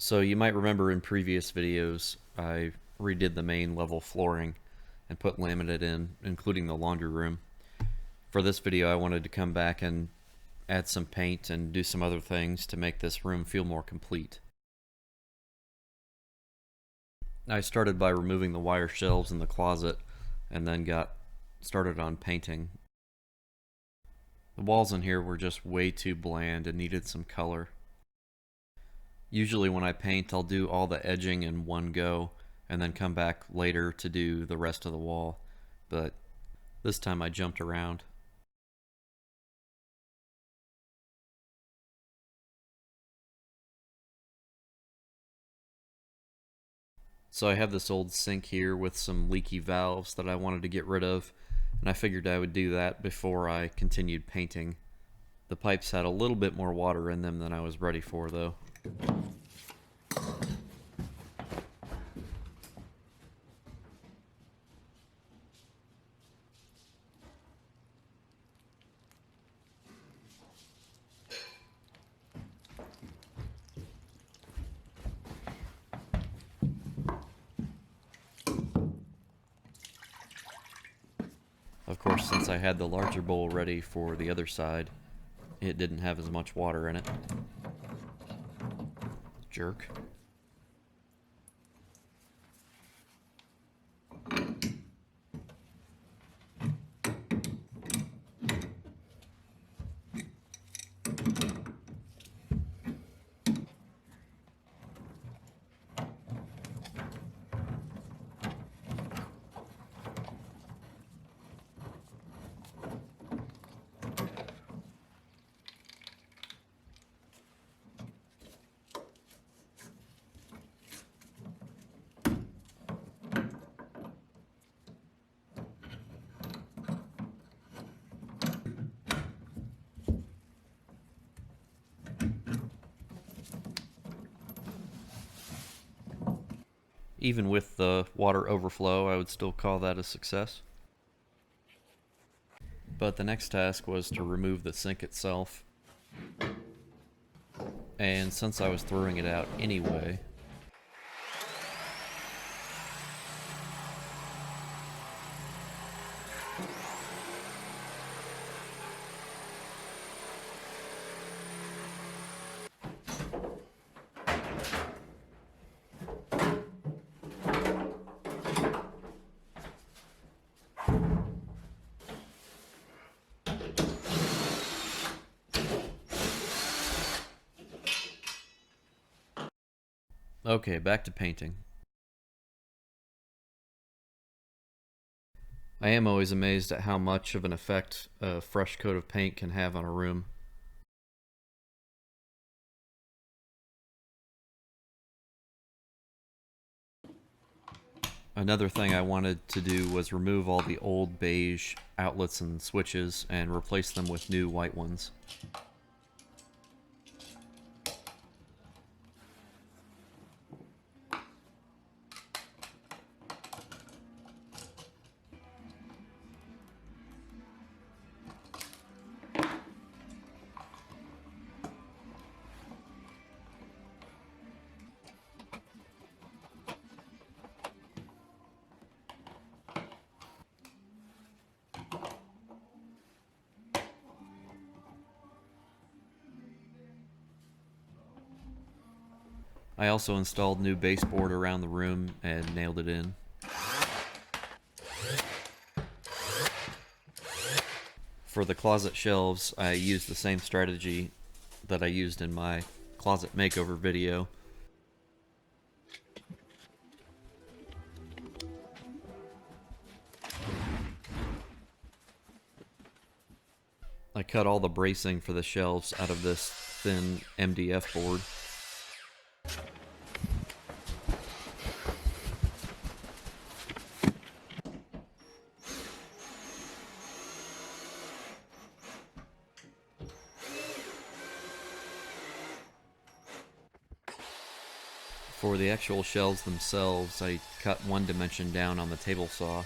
So you might remember in previous videos I redid the main level flooring and put laminate in, including the laundry room. For this video I wanted to come back and add some paint and do some other things to make this room feel more complete. I started by removing the wire shelves in the closet and then got started on painting. The walls in here were just way too bland and needed some color. Usually when I paint, I'll do all the edging in one go and then come back later to do the rest of the wall, but this time I jumped around. So I have this old sink here with some leaky valves that I wanted to get rid of, and I figured I would do that before I continued painting. The pipes had a little bit more water in them than I was ready for, though. Of course, since I had the larger bowl ready for the other side, it didn't have as much water in it. Jerk. Even with the water overflow, I would still call that a success. But the next task was to remove the sink itself. And since I was throwing it out anyway, okay, back to painting. I am always amazed at how much of an effect a fresh coat of paint can have on a room. Another thing I wanted to do was remove all the old beige outlets and switches and replace them with new white ones. I also installed new baseboard around the room and nailed it in. For the closet shelves, I used the same strategy that I used in my closet makeover video. I cut all the bracing for the shelves out of this thin MDF board. For the actual shelves themselves, I cut one dimension down on the table saw.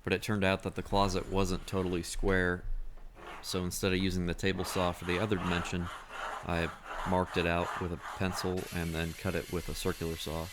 but it turned out that the closet wasn't totally square, so instead of using the table saw for the other dimension, I marked it out with a pencil and then cut it with a circular saw.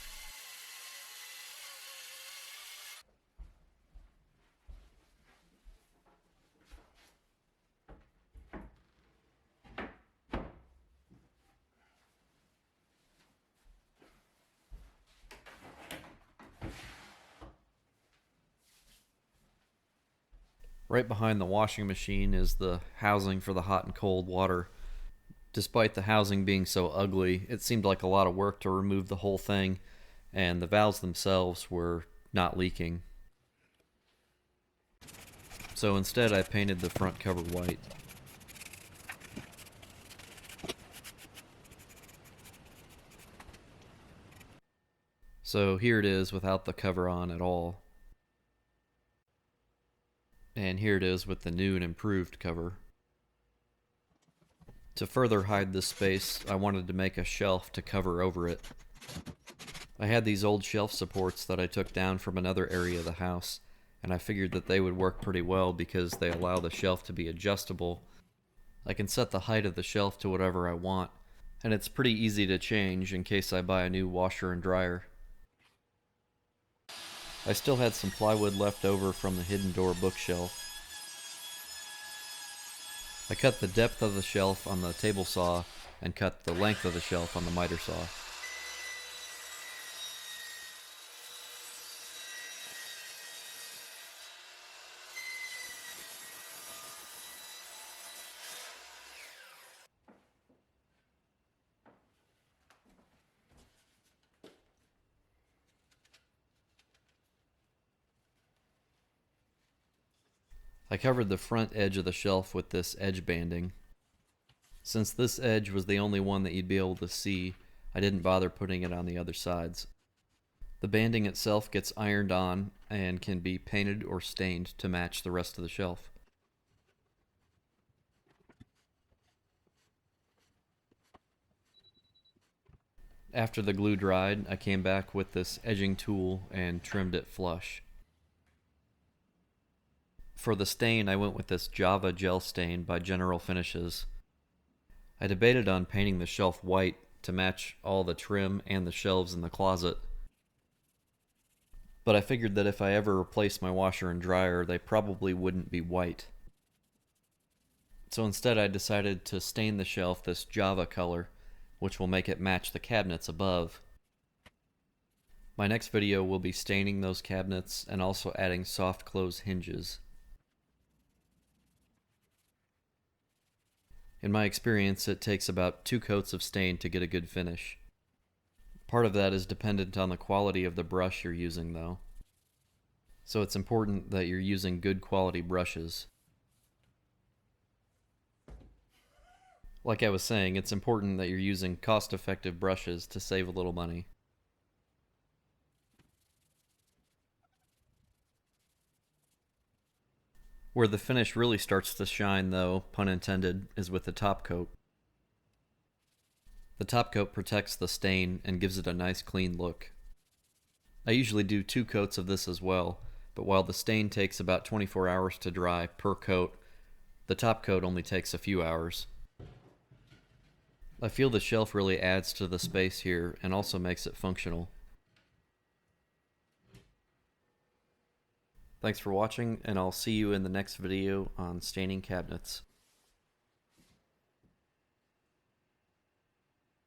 Right behind the washing machine is the housing for the hot and cold water. Despite the housing being so ugly, it seemed like a lot of work to remove the whole thing, and the valves themselves were not leaking. So instead I painted the front cover white. So here it is without the cover on at all. And here it is with the new and improved cover. To further hide this space, I wanted to make a shelf to cover over it. I had these old shelf supports that I took down from another area of the house, and I figured that they would work pretty well because they allow the shelf to be adjustable. I can set the height of the shelf to whatever I want, and it's pretty easy to change in case I buy a new washer and dryer. I still had some plywood left over from the hidden door bookshelf. I cut the depth of the shelf on the table saw and cut the length of the shelf on the miter saw. I covered the front edge of the shelf with this edge banding. Since this edge was the only one that you'd be able to see, I didn't bother putting it on the other sides. The banding itself gets ironed on and can be painted or stained to match the rest of the shelf. After the glue dried, I came back with this edging tool and trimmed it flush. For the stain, I went with this Java gel stain by General Finishes. I debated on painting the shelf white to match all the trim and the shelves in the closet, but I figured that if I ever replaced my washer and dryer, they probably wouldn't be white. So instead I decided to stain the shelf this Java color, which will make it match the cabinets above. My next video will be staining those cabinets and also adding soft close hinges. In my experience, it takes about 2 coats of stain to get a good finish. Part of that is dependent on the quality of the brush you're using, though. So it's important that you're using good quality brushes. Like I was saying, it's important that you're using cost-effective brushes to save a little money. Where the finish really starts to shine, though, pun intended, is with the top coat. The top coat protects the stain and gives it a nice clean look. I usually do 2 coats of this as well, but while the stain takes about 24 hours to dry per coat, the top coat only takes a few hours. I feel the shelf really adds to the space here and also makes it functional. Thanks for watching, and I'll see you in the next video on staining cabinets.